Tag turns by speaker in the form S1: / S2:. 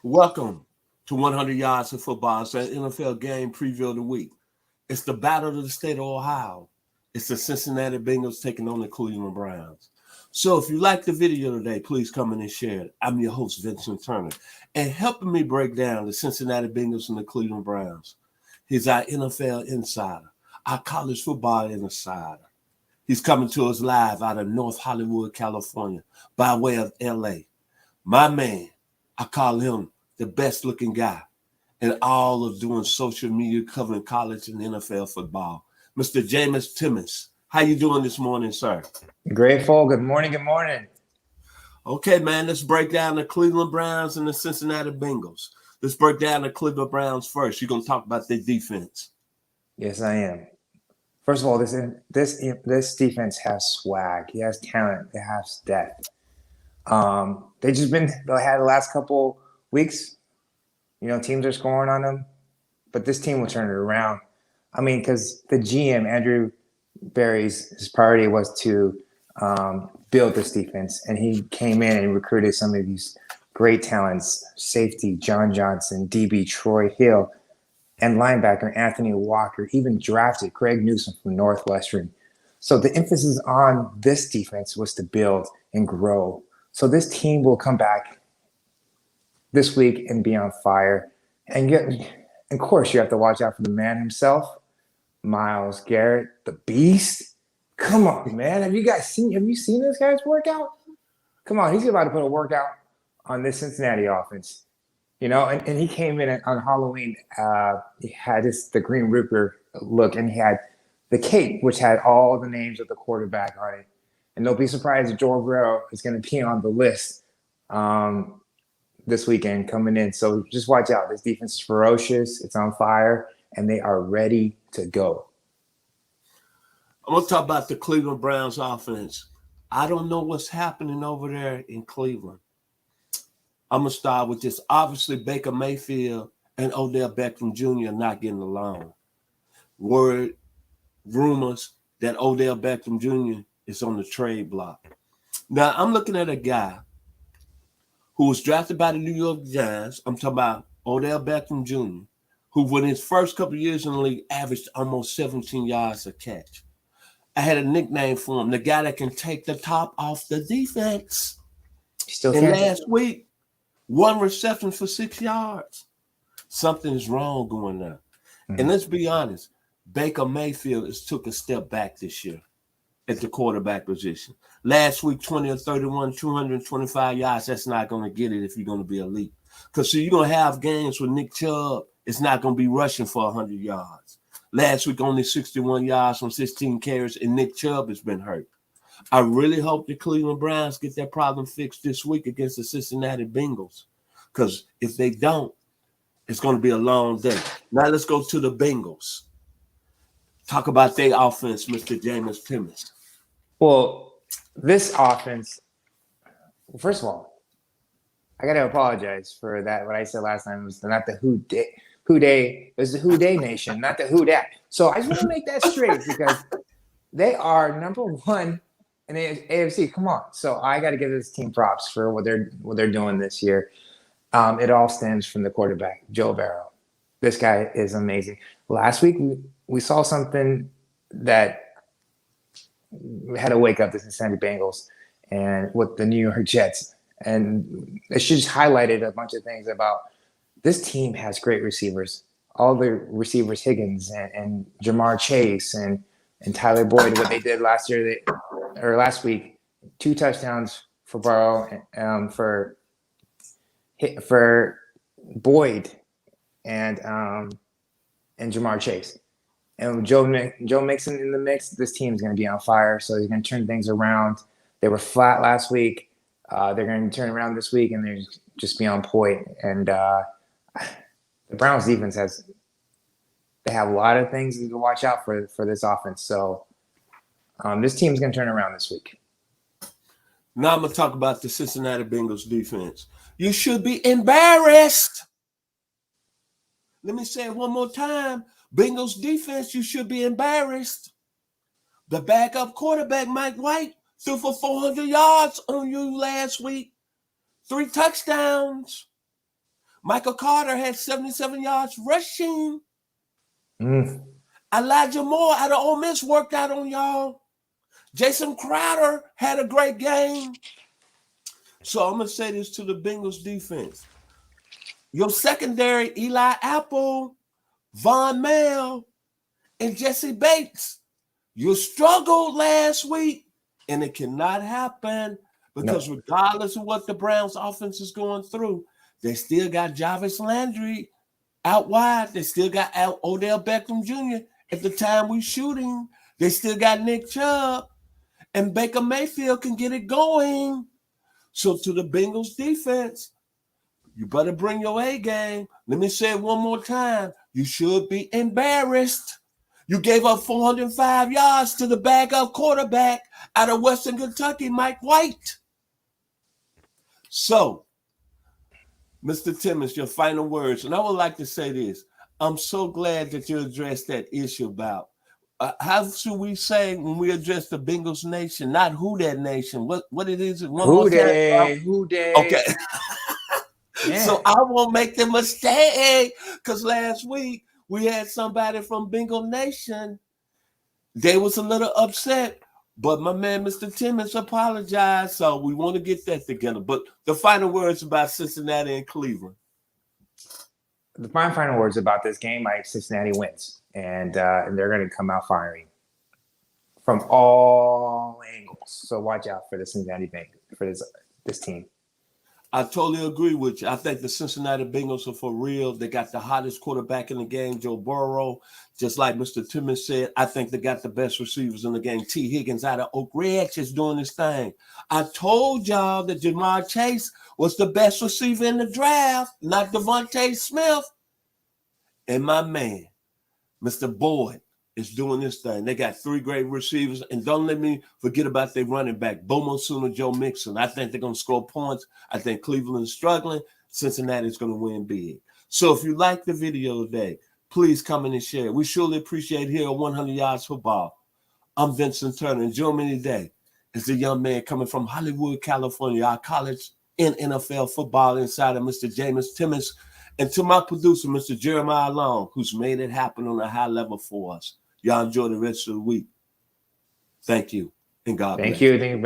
S1: Welcome to 100 Yards of Football. It's an NFL game preview of the week. It's the battle of the state of Ohio. It's the Cincinnati Bengals taking on the Cleveland Browns. So if you like the video today, please come in and share it. I'm your host, Vincent Turner. And helping me break down the Cincinnati Bengals and the Cleveland Browns, he's our NFL insider, our college football insider. He's coming to us live out of North Hollywood, California, by way of LA. My man, I call him the best looking guy in all of doing social media covering college and NFL football. Mr. Jaimes Timas, how you doing this morning, sir?
S2: Grateful. Good morning. Good morning.
S1: Okay, man, let's break down the Cleveland Browns and the Cincinnati Bengals. Let's break down the Cleveland Browns first. You're going to talk about their defense.
S2: Yes, I am. First of all, this defense has swag. He has talent. It has depth. They had the last couple weeks, teams are scoring on them, but this team will turn it around. I mean, because the GM, Andrew Berry's priority was to build this defense, and he came in and recruited some of these great talents: safety John Johnson, DB Troy Hill, and linebacker Anthony Walker. Even drafted Greg Newsome from Northwestern. So the emphasis on this defense was to build and grow. So this team will come back this week and be on fire. And of course, you have to watch out for the man himself, Myles Garrett, the Beast. Come on, man. Have you seen this guy's workout? Come on, he's about to put a workout on this Cincinnati offense. And he came in on Halloween. He had the Green Reaper look, and he had the cape, which had all the names of the quarterback on it. And don't be surprised if Joe Burrow is going to be on the list this weekend coming in. So just watch out. This defense is ferocious. It's on fire, and they are ready to go.
S1: I'm going to talk about the Cleveland Browns offense. I don't know what's happening over there in Cleveland. I'm going to start with this. Obviously, Baker Mayfield and Odell Beckham Jr. are not getting along. Rumors that Odell Beckham Jr. is on the trade block. Now, I'm looking at a guy who was drafted by the New York Giants. I'm talking about Odell Beckham Jr., who, in his first couple of years in the league, averaged almost 17 yards a catch. I had a nickname for him, the guy that can take the top off the defense. And last week, 1 reception for 6 yards. Something is wrong going there. Mm-hmm. And let's be honest, Baker Mayfield has took a step back this year at the quarterback position. Last week, 20 or 31, 225 yards. That's not going to get it if you're going to be elite. Because you're going to have games with Nick Chubb. It's not going to be rushing for 100 yards. Last week, only 61 yards from 16 carries, and Nick Chubb has been hurt. I really hope the Cleveland Browns get that problem fixed this week against the Cincinnati Bengals, because if they don't, it's going to be a long day. Now let's go to the Bengals. Talk about their offense, Mr. Jaimes Timas.
S2: Well, this offense, first of all, I got to apologize for that. What I said last time was not the who day. It was the who day nation, not the who dat. So I just want to make that straight, because they are number one in the AFC. Come on. So I got to give this team props for what they're doing this year. It all stems from the quarterback, Joe Burrow. This guy is amazing. Last week, we saw something that had to wake up the Cincinnati Bengals and with the New York Jets. And it just highlighted a bunch of things about this team has great receivers. All the receivers, Higgins and Jamar Chase and Tyler Boyd, what they did last week, 2 touchdowns for Burrow, for Boyd and Jamar Chase. And Joe Mixon in the mix, this team is going to be on fire. So he's going to turn things around. They were flat last week. They're going to turn around this week, and they're just be on point. And the Browns defense they have a lot of things to watch out for this offense. So this team's going to turn around this week.
S1: Now I'm going to talk about the Cincinnati Bengals defense. You should be embarrassed. Let me say it one more time. Bengals defense, you should be embarrassed. The backup quarterback, Mike White, threw for 400 yards on you last week. 3 touchdowns. Michael Carter had 77 yards rushing.
S2: Mm.
S1: Elijah Moore out of Ole Miss worked out on y'all. Jason Crowder had a great game. So I'm going to say this to the Bengals defense. Your secondary, Eli Apple, Von Mel, and Jesse Bates, you struggled last week, and it cannot happen because regardless of what the Browns offense is going through, they still got Jarvis Landry out wide. They still got Odell Beckham Jr. At the time we shooting. They still got Nick Chubb, and Baker Mayfield can get it going. So to the Bengals defense, you better bring your A game. Let me say it one more time. You should be embarrassed. You gave up 405 yards to the backup quarterback out of Western Kentucky, Mike White. So, Mr. Timas, your final words. And I would like to say this. I'm so glad that you addressed that issue about how should we say when we address the Bengals Nation, not who that nation, what it is one more time.
S2: Who day?
S1: Okay.
S2: Yeah.
S1: So I won't make the mistake because last week we had somebody from Bengal Nation. They was a little upset, but my man, Mr. Timmons, apologized. So we want to get that together. But the final words about Cincinnati and Cleveland.
S2: The final words about this game, Cincinnati wins, and they're going to come out firing from all angles. So watch out for the Cincinnati Bengals, for this team.
S1: I totally agree with you. I think the Cincinnati Bengals are for real. They got the hottest quarterback in the game, Joe Burrow. Just like Mr. Timmons said, I think they got the best receivers in the game. T. Higgins out of Oak Ridge is doing his thing. I told y'all that Jamar Chase was the best receiver in the draft, not Devontae Smith. And my man, Mr. Boyd, is doing this thing. They got 3 great receivers. And don't let me forget about their running back, Bomo Sooner, Joe Mixon. I think they're going to score points. I think Cleveland is struggling. Cincinnati is going to win big. So if you like the video today, please comment and share. We surely appreciate here at 100 Yards Football. I'm Vincent Turner. And join me today is the young man coming from Hollywood, California, our college and NFL football insider, Mr. Jaimes Timas. And to my producer, Mr. Jeremiah Long, who's made it happen on a high level for us. Y'all enjoy the rest of the week. Thank you, and God bless.
S2: Thank you, man.